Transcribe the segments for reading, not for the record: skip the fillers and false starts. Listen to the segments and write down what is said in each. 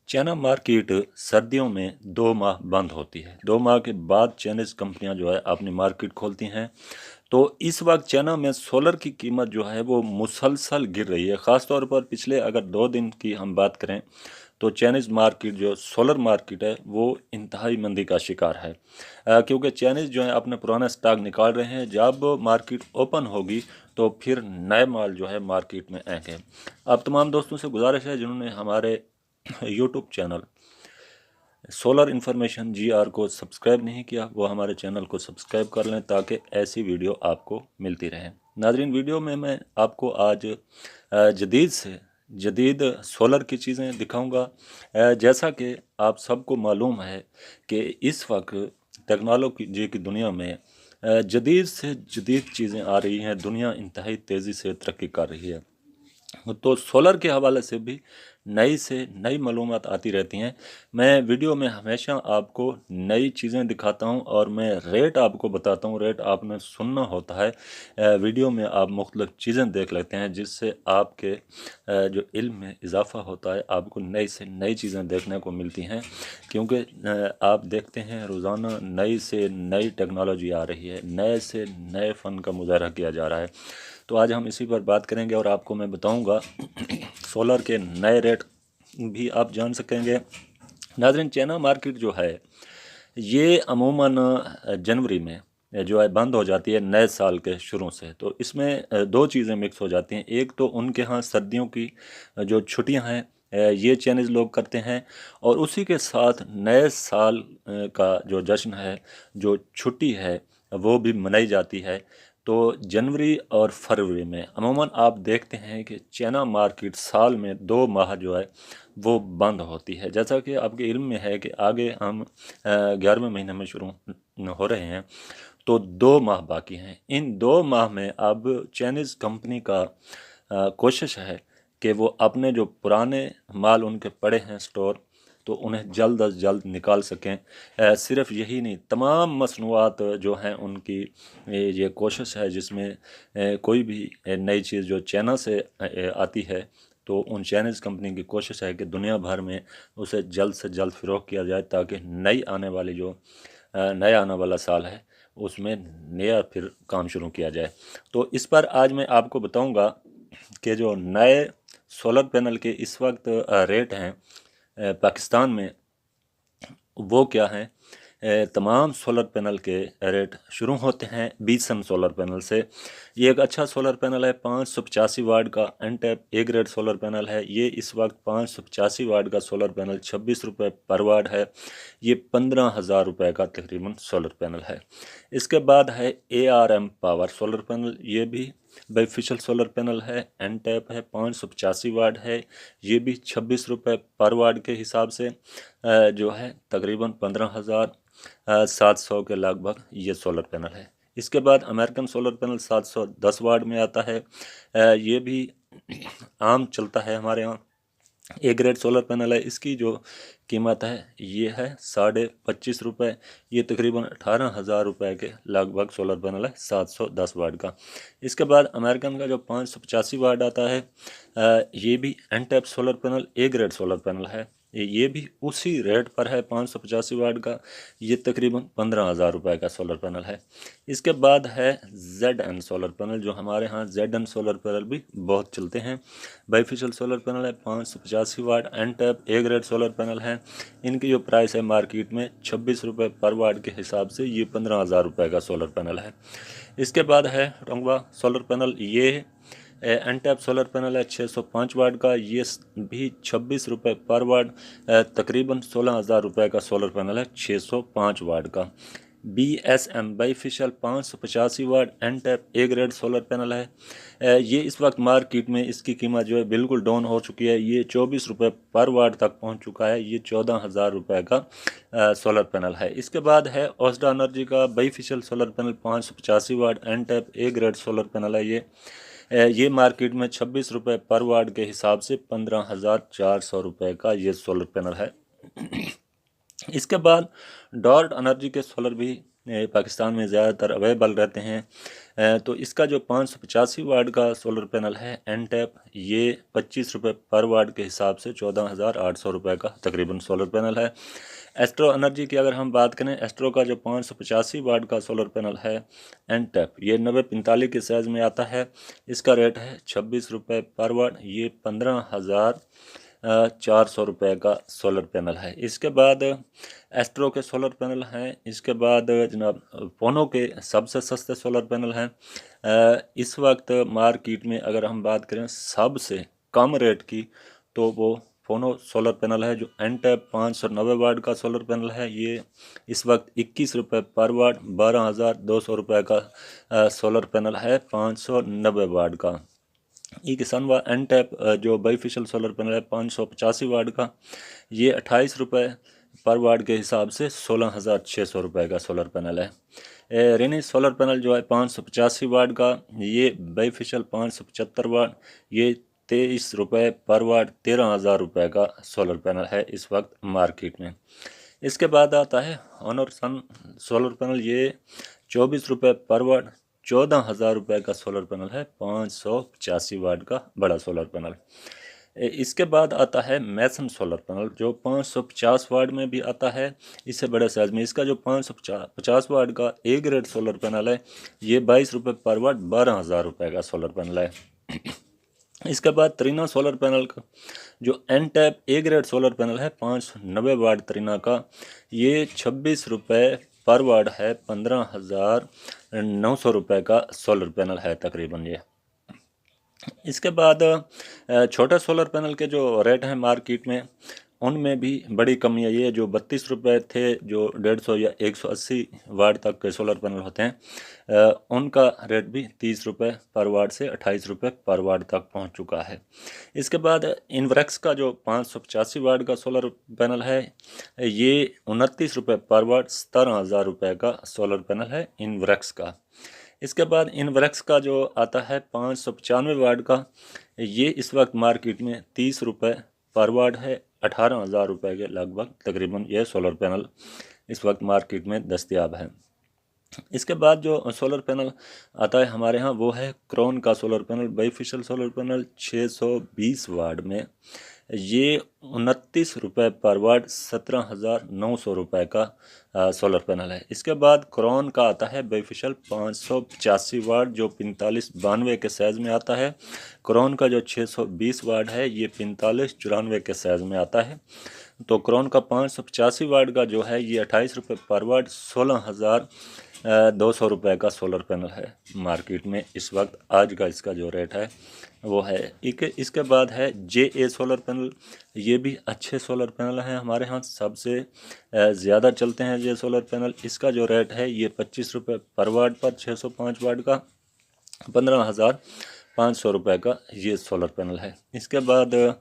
China market सर्दियों में 2 माह बंद होती है। 2 माह के बाद चाइनीज़ कंपनियां जो है अपनी मार्केट खोलती हैं। तो इस वक्त चाइना में सोलर की कीमत जो है वो मुसलसल गिर रही है। ख़ास तौर पर पिछले अगर 2 दिन की हम बात करें तो चाइनीज़ मार्केट जो सोलर मार्केट है वो इंतहाई मंदी का शिकार है। क्योंकि चाइनीज़ जो है अपने पुराना स्टॉक निकाल रहे हैं। जब मार्केट ओपन होगी तो फिर नए माल जो है मार्केट में आएंगे। अब तमाम दोस्तों से गुजारिश है जिन्होंने हमारे YouTube channel solar information GR को सब्सक्राइब नहीं किया वो हमारे चैनल को सब्सक्राइब कर लें ताकि ऐसी वीडियो आपको मिलती रहे। नाजरीन, वीडियो में मैं आपको आज जदीद से जदीद सोलर की चीज़ें दिखाऊंगा। जैसा कि आप सबको मालूम है कि इस वक्त टेक्नोलॉजी की दुनिया में जदीद से जदीद चीज़ें आ रही हैं। दुनिया इंतहाई तेज़ी से तरक्की कर रही है। तो सोलर के हवाले से भी नई से नई मालूमात आती रहती हैं। मैं वीडियो में हमेशा आपको नई चीज़ें दिखाता हूं और मैं रेट आपको बताता हूं। रेट आपने सुनना होता है। वीडियो में आप मुख्तलिफ चीज़ें देख लेते हैं जिससे आपके जो इल्म में इजाफ़ा होता है। आपको नई से नई चीज़ें देखने को मिलती हैं क्योंकि आप देखते हैं रोज़ाना नई से नई टेक्नोलॉजी आ रही है। नए से नए फ़न का मुजाहरा किया जा रहा है। तो आज हम इसी पर बात करेंगे और आपको मैं बताऊंगा सोलर के नए रेट भी आप जान सकेंगे। नाज़रीन, चाइना मार्केट जो है ये अमूमन जनवरी में जो है बंद हो जाती है नए साल के शुरू से। तो इसमें दो चीज़ें मिक्स हो जाती हैं। एक तो उनके यहाँ सर्दियों की जो छुट्टियां हैं ये चाइनीज़ लोग करते हैं और उसी के साथ नए साल का जो जश्न है, जो छुट्टी है, वो भी मनाई जाती है। तो जनवरी और फरवरी में अमूमन आप देखते हैं कि चाइना मार्केट साल में 2 माह जो है वो बंद होती है। जैसा कि आपके इल्म में है कि आगे हम 11वें महीने में शुरू हो रहे हैं तो 2 माह बाकी हैं। इन 2 माह में अब चाइनीज़ कंपनी का कोशिश है कि वो अपने जो पुराने माल उनके पड़े हैं स्टोर तो उन्हें जल्द अज जल्द निकाल सकें। सिर्फ यही नहीं, तमाम मसनूआत जो हैं उनकी ये कोशिश है जिसमें कोई भी नई चीज़ जो चाइना से आती है तो उन चाइनीज़ कंपनी की कोशिश है कि दुनिया भर में उसे जल्द से जल्द फ़रोग़ किया जाए ताकि नया आने वाला साल है उसमें नया फिर काम शुरू किया जाए। तो इस पर आज मैं आपको बताऊंगा कि जो नए सोलर पैनल के इस वक्त रेट हैं पाकिस्तान में वो क्या हैं। तमाम सोलर पैनल के रेट शुरू होते हैं बीसन सोलर पैनल से। ये एक अच्छा सोलर पैनल है। 585 वाट का एनटैप ए ग्रेड सोलर पैनल है। ये इस वक्त 585 वाट का सोलर पैनल 26 रुपये पर वाट है। ये 15,000 रुपये का तकरीबन सोलर पैनल है। इसके बाद है ARM पावर सोलर पैनल। ये भी बाईफिशियल सोलर पैनल है। एनटैप है, 585 वाट है। ये भी 26 रुपये पर वाट के हिसाब से जो है तकरीबन 15,700 के लगभग ये सोलर पैनल है। इसके बाद अमेरिकन सोलर पैनल 710 वाट में आता है। ये भी आम चलता है हमारे यहाँ। ए ग्रेड सोलर पैनल है। इसकी जो कीमत है ये है 25.5 रुपये। ये तकरीबन 18,000 रुपये के लगभग सोलर पैनल है 710 वाट का। इसके बाद अमेरिकन का जो 585 वाट आता है ये भी N type solar panel A grade solar panel है। ये भी उसी रेट पर है 585 वाट का। ये तकरीबन 15,000 रुपये का सोलर पैनल है। इसके बाद है ZN सोलर पैनल। जो हमारे यहाँ ZN सोलर पैनल भी बहुत चलते हैं। बाईफिशियल सोलर पैनल है, 585 watt. N type A grade solar panel है। इनकी जो प्राइस है मार्केट में 26 रुपये पर वाट के हिसाब से ये 15,000 रुपये का सोलर पैनल है। इसके बाद है रोंगवा सोलर पैनल। ये एनटैप सोलर पैनल है 605 वाट का। ये भी 26 रुपये पर वाट, तकरीबन 16,000 रुपये का सोलर पैनल है 605 वाट का। BSM bifacial 585 watt N type A grade solar panel है। ये इस वक्त मार्केट में इसकी कीमत जो है बिल्कुल डाउन हो चुकी है। ये 24 रुपये पर वाट तक पहुंच चुका है। ये 14,000 रुपये का सोलर पैनल है। इसके बाद है ओस्डा एनर्जी का bifacial solar panel 585 watt N type A grade solar panel है। ये मार्केट में 26 रुपये पर वाट के हिसाब से 15,400 रुपये का ये सोलर पैनल है। इसके बाद डॉट एनर्जी के सोलर भी पाकिस्तान में ज़्यादातर अवेलेबल रहते हैं। तो इसका जो 585 वाट का सोलर पैनल है एनटैप, ये 25 रुपये पर वाट के हिसाब से 14,800 रुपये का तकरीबन सोलर पैनल है। एस्ट्रो एनर्जी की अगर हम बात करें, एस्ट्रो का जो 585 वाट का सोलर पैनल है एनटैप, ये 9045 के साइज़ में आता है। इसका रेट है 26 रुपये पर वाट, ये 15,400 रुपये का सोलर पैनल है। इसके बाद एस्ट्रो के सोलर पैनल हैं। इसके बाद जनाब फोनो के सबसे सस्ते सोलर पैनल हैं। इस वक्त मार्केट में अगर हम बात करें सबसे कम रेट की, तो वो फोनो सोलर पैनल है जो एनटैप 590 वाट का सोलर पैनल है। ये इस वक्त 21 रुपये पर वाट, 12,200 रुपये का सोलर पैनल है 590 वाट का। ई किसनवा एनटैप जो बाईफिशियल सोलर पैनल है 585 वाट का, ये 28 रुपये पर वाट के हिसाब से 16,600 रुपये का सोलर पैनल है। रेनी सोलर पैनल जो है 585 वाट का, ये बाईफिशियल 575 वाट, ये 23 रुपये पर वाट, 13,000 रुपये का सोलर पैनल है इस वक्त मार्केट में। इसके बाद आता है ऑनर सन सोलर पैनल, ये 24 रुपये पर वाट, 14,000 रुपये का सोलर पैनल है, 585 वाट का बड़ा सोलर पैनल। इसके बाद आता है मैसन सोलर पैनल जो 550 वाट में भी आता है, इससे बड़े साइज़ में। इसका जो 550 वाट का ए ग्रेड सोलर पैनल है, ये 22 रुपये पर वाट, 12,000 रुपये का सोलर पैनल है। इसके बाद त्रिना सोलर पैनल का जो एनटैप ए ग्रेड सोलर पैनल है 590 वाट त्रिना का, ये 26 रुपये पर वाट है, 15,900 रुपये का सोलर पैनल है तकरीबन ये। इसके बाद छोटे सोलर पैनल के जो रेट हैं मार्केट में, उनमें भी बड़ी कमी है। ये जो 32 रुपये थे, जो 150 या 180 वाट तक के सोलर पैनल होते हैं, उनका रेट भी 30 रुपये पर वाट से 28 रुपये पर वाट तक पहुंच चुका है। इसके बाद इनवरेक्स का जो 585 वाट का सोलर पैनल है, ये 29 रुपये पर वाट, 17,000 रुपये का सोलर पैनल है इनवरेक्स का। इसके बाद इनवरेक्स का जो आता है 595 वाट का, ये इस वक्त मार्केट में 30 रुपये पर वाट है, 18,000 रुपये के लगभग तकरीबन ये सोलर पैनल इस वक्त मार्केट में दस्तयाब है। इसके बाद जो सोलर पैनल आता है हमारे यहाँ, वो है क्रॉन का solar panel, bifacial solar panel 620 वाट में, ये 29 रुपये पर वाट, 17,900 रुपये का सोलर पैनल है। इसके बाद क्रॉन का आता है बाईफिशियल 585 वाट जो 4592 के साइज़ में आता है। क्रॉन का जो 620 वाट है, ये 4594 के साइज़ में आता है। तो क्रॉन का 585 वाट का जो है, ये 28 रुपये पर वाट, 16,200 रुपये का सोलर पैनल है मार्केट में इस वक्त। आज का इसका जो रेट है वो है। इसके बाद है JA सोलर पैनल, ये भी अच्छे सोलर पैनल हैं हमारे यहाँ, सबसे ज़्यादा चलते हैं ये सोलर पैनल। इसका जो रेट है, ये 25 रुपये पर वाट पर 605 वाट का, 15,500 रुपये का ये सोलर पैनल है। इसके बाद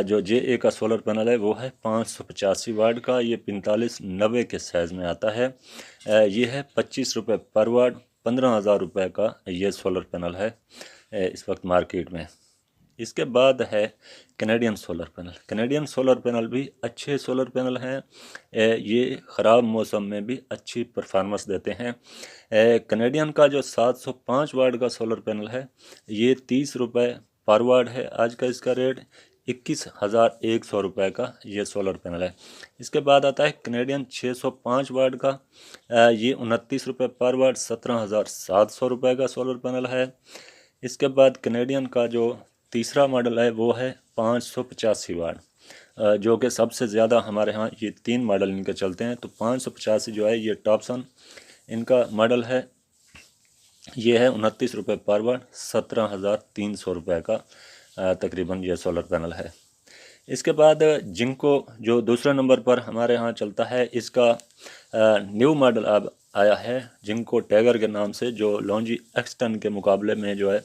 जो JA का सोलर पैनल है, वो है 585 वाट का, ये 4590 के साइज़ में आता है। ये है 25 रुपये पर वाट, 15,000 रुपये का ये सोलर पैनल है इस वक्त मार्केट में। इसके बाद है Canadian solar panel. Canadian solar panel भी अच्छे सोलर पैनल हैं, ये ख़राब मौसम में भी अच्छी परफॉर्मेंस देते हैं। कैनेडियन का जो 705 वाट का सोलर पैनल है, ये 30 रुपये पर वाट है आज का इसका रेट, 21,100 रुपये का ये सोलर पैनल है। इसके बाद आता है कैनेडियन 605 वाट का, ये 29 रुपये पर वाट, 17,700 रुपये का सोलर पैनल है। इसके बाद कैनेडियन का जो तीसरा मॉडल है, वो है 585 वाट, जो कि सबसे ज़्यादा हमारे यहाँ ये 3 मॉडल इनके चलते हैं। तो 585 जो है, ये टॉपसन इनका मॉडल है, ये है 29 रुपये पर वाट, 17,300 रुपये का तकरीबन ये सोलर पैनल है। इसके बाद जिनको जो दूसरे नंबर पर हमारे यहाँ चलता है, इसका न्यू मॉडल अब आया है जिनको टैगर के नाम से, जो लॉन्जी एक्सटन के मुकाबले में जो है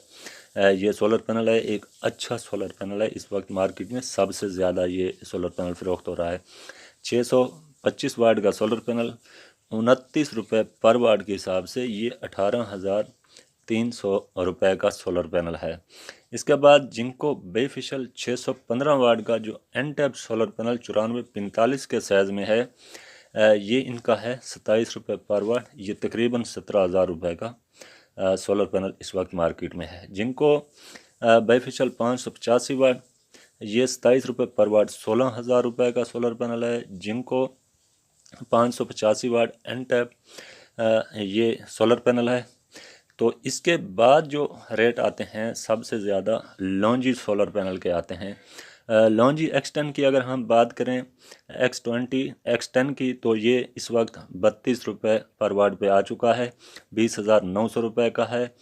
ये सोलर पैनल है, एक अच्छा सोलर पैनल है। इस वक्त मार्केट में सबसे ज़्यादा ये सोलर पैनल फ़रोख्त हो रहा है। 625 वाट का सोलर पैनल 29 रुपये पर वाट के हिसाब से ये 18,300 रुपये का सोलर पैनल है। इसके बाद जिनको बेफिशियल 615 वाट का जो एनटैप सोलर पैनल 9445 के साइज़ में है, ये इनका है 27 रुपये पर वाट, ये तकरीबन 17,000 रुपये का सोलर पैनल इस वक्त मार्केट में है। जिनको बाईफेशियल 585 वाट, ये 27 रुपये पर वाट 16,000 रुपये का सोलर पैनल है। जिनको 585 वाट एन टैप ये सोलर पैनल है। तो इसके बाद जो रेट आते हैं सबसे ज़्यादा लॉन्जी सोलर पैनल के आते हैं। लॉन्जी X10 की अगर हम बात करें, X20 X10 की, तो ये इस वक्त 32 रुपये पर वाट पे आ चुका है, 20,900 रुपये का है।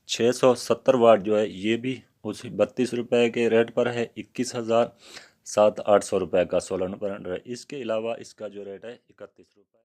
670 वाट जो है ये भी उसी 32 रुपये के रेट पर है, 21,700-800 रुपये का सोलर पैनल है। इसके अलावा इसका जो रेट है 31 रुपये।